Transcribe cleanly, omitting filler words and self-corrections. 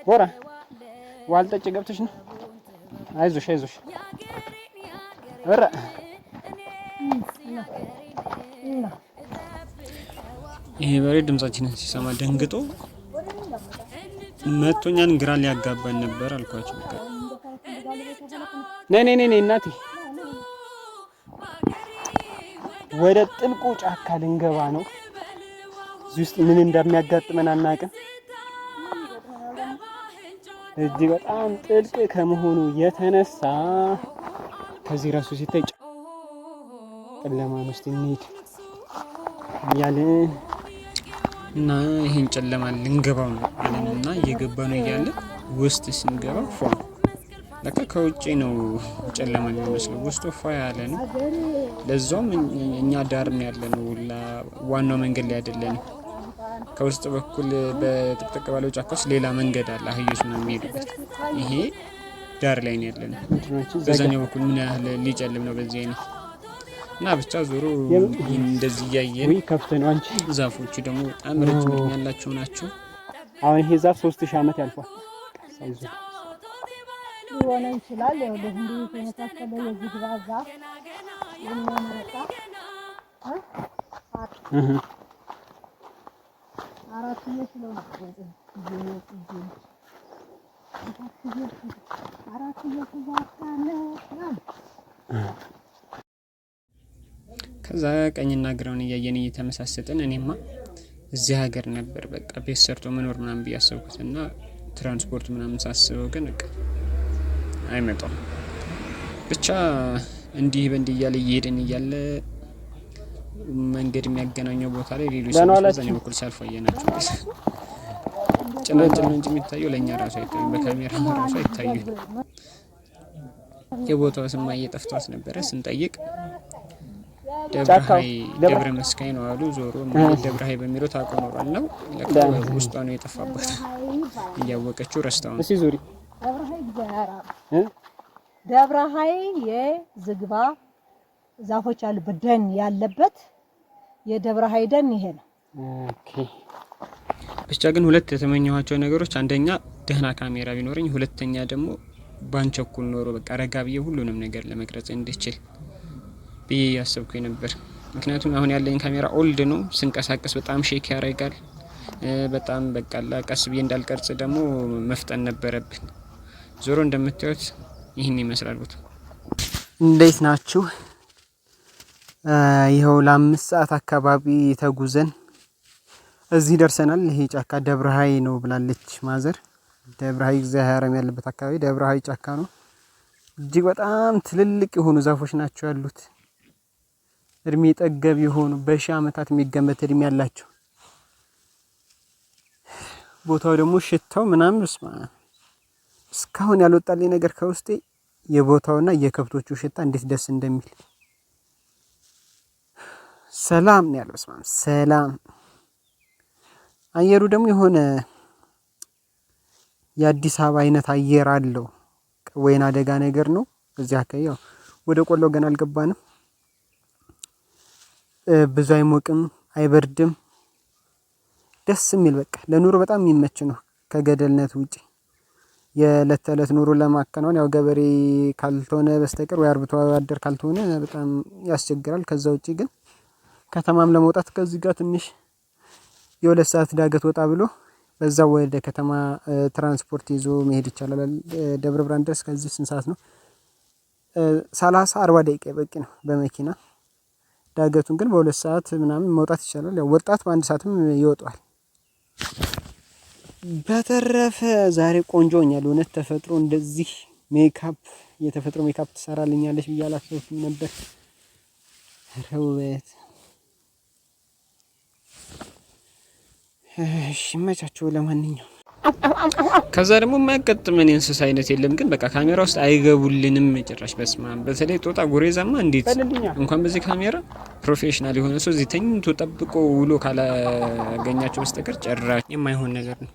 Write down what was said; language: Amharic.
ቦራ ዋልጠጭ ገብተሽ ነው? አይዞሽ አይዞሽ። ኧረ ይሄ በሬ ድምጻችንን ሲሰማ ደንግጦ መቶኛን ግራ ሊያጋባን ነበር አልኳቸው። ነይ እናቴ ወደ ጥልቁ ጫካ ልንገባ ነው። እዚህ ውስጥ ምን እንደሚያጋጥመን አናውቅም። እጅግ በጣም ጥልቅ ከመሆኑ የተነሳ ከዚህ ራሱ ሲታይ ጨለማ ውስጥ እንሂድ እያልን እና ይሄን ጨለማ ልንገባው ነው እና እየገባ ነው እያለ ውስጥ ስንገባ ፏ ለካ ከውጪ ነው ጨለማ የሚመስለው፣ ውስጡ ፏ ያለ ነው። ለዛውም እኛ ዳር ነው ያለነው፣ ዋናው መንገድ ላይ አይደለም። ከውስጥ በኩል በጥቅጥቅ ባለው ጫካ ውስጥ ሌላ መንገድ አለ፣ አህዮች ነው የሚሄዱበት። ይሄ ዳር ላይ ነው ያለነው። በዛኛው በኩል ምን ያህል ሊጨልም ነው በዚህ አይነት እና ብቻ ዞሮ እንደዚህ እያየን ከፍተነው አንቺ ዛፎቹ ደግሞ በጣም ረጅም እድሜ ያላቸው ናቸው። አሁን ይሄ ዛፍ 3000 ዓመት ያልፏል። ሳይዙ ሊሆን ይችላል። ያው ለህንዱ የተመሳሰለ የዚህ ዛፍ የሚያመጣ አራት ይችላል ከዛ ቀኝና ግራውን እያየን እየተመሳሰጥን እኔማ እዚህ ሀገር ነበር በቃ ቤት ሰርቶ መኖር ምናምን ብያሰብኩት እና ትራንስፖርት ምናምን ሳስበው ግን በቃ አይመጣም። ብቻ እንዲህ በእንዲህ እያለ እየሄድን እያለ መንገድ የሚያገናኘው ቦታ ላይ ሌሎች ሰዎች በዛኛው በኩል ሲያልፉ አየናቸው። ጭላንጭል ነው እንጂ የሚታየው ለእኛ ራሱ አይታዩም፣ በካሜራ ራሱ አይታዩም። የቦታው ስም እየጠፍቷት ነበረ ስንጠይቅ ደብረ መስካይ ነው አሉ። ዞሮ ደብረ ሀይ በሚለው ታውቀው ኖሯል ነው ለካ ውስጧ ነው የጠፋባት። እያወቀችው ረስታው ነው። እሺ ዙሪ ደብረ ሀይ የዝግባ ዛፎች ያሉበት ደን ያለበት የደብረ ሀይ ደን ይሄ ነው። ኦኬ ብቻ ግን ሁለት የተመኘኋቸው ነገሮች፣ አንደኛ ደህና ካሜራ ቢኖረኝ፣ ሁለተኛ ደግሞ ባንቸኩል ኖሮ በቃ ረጋ ብዬ ሁሉንም ነገር ለመቅረጽ እንድችል ብዬ ያሰብኩኝ ነበር። ምክንያቱም አሁን ያለኝ ካሜራ ኦልድ ነው፣ ስንቀሳቀስ በጣም ሼክ ያደርጋል። በጣም በቃ ቀስ ብዬ እንዳልቀርጽ ደግሞ መፍጠን ነበረብን። ዞሮ እንደምታዩት ይህን ይመስላል ቦታ። እንዴት ናችሁ? ይኸው ለ5 ሰዓት አካባቢ ተጉዘን እዚህ ደርሰናል። ይሄ ጫካ ደብረ ሀይ ነው ብላለች ማዘር። ደብረ ሀይ እግዚአብሔር ያለበት አካባቢ ደብረ ሀይ ጫካ ነው። እጅግ በጣም ትልልቅ የሆኑ ዛፎች ናቸው ያሉት፣ እድሜ ጠገብ የሆኑ በሺህ ዓመታት የሚገመት እድሜ ያላቸው። ቦታው ደግሞ ሽታው ምናምን እስካሁን ያልወጣልኝ ነገር ከውስጤ የቦታውና የከብቶቹ ሽታ እንዴት ደስ እንደሚል። ሰላም ነው ያለው። ሰላም አየሩ ደግሞ የሆነ የአዲስ አበባ አይነት አየር አለው። ወይና አደጋ ነገር ነው። እዚህ አካባቢ ያው ወደ ቆላው ገና አልገባንም። ብዙ አይሞቅም አይበርድም፣ ደስ የሚል በቃ ለኑሮ በጣም የሚመች ነው። ከገደልነት ውጪ የዕለት ተዕለት ኑሮ ለማከናወን ያው ገበሬ ካልሆነ በስተቀር ወይ አርብቶ አደር ካልሆነ በጣም ያስቸግራል። ከዛ ውጪ ግን ከተማም ለመውጣት ከዚህ ጋር ትንሽ የ2 ሰዓት ዳገት ወጣ ብሎ በዛው ወደ ከተማ ትራንስፖርት ይዞ መሄድ ይቻላል። ደብረ ብርሃን ድረስ ከዚህ ስንት ሰዓት ነው? 30-40 ደቂቃ በቂ ነው በመኪና። ዳገቱን ግን በ2 ሰዓት ምናምን መውጣት ይቻላል። ያው ወጣት በ1 ሰዓትም ይወጣል። በተረፈ ዛሬ ቆንጆ ሆኛል። እውነት ተፈጥሮ እንደዚህ ሜካፕ የተፈጥሮ ሜካፕ ትሰራልኛለች ብዬ አላሰብኩም ነበር። ረውበት እሺ መቻቸው። ለማንኛውም ከዛ ደግሞ የማያጋጥመን የእንስሳ አይነት የለም፣ ግን በቃ ካሜራ ውስጥ አይገቡልንም ጭራሽ። በስማም በተለይ ጦጣ ጉሬዛማ እንዴት እንኳን በዚህ ካሜራ ፕሮፌሽናል የሆነ ሰው እዚህ ተኝቶ ጠብቆ ውሎ ካላገኛቸው በስተቀር ጭራሽ የማይሆን ነገር ነው።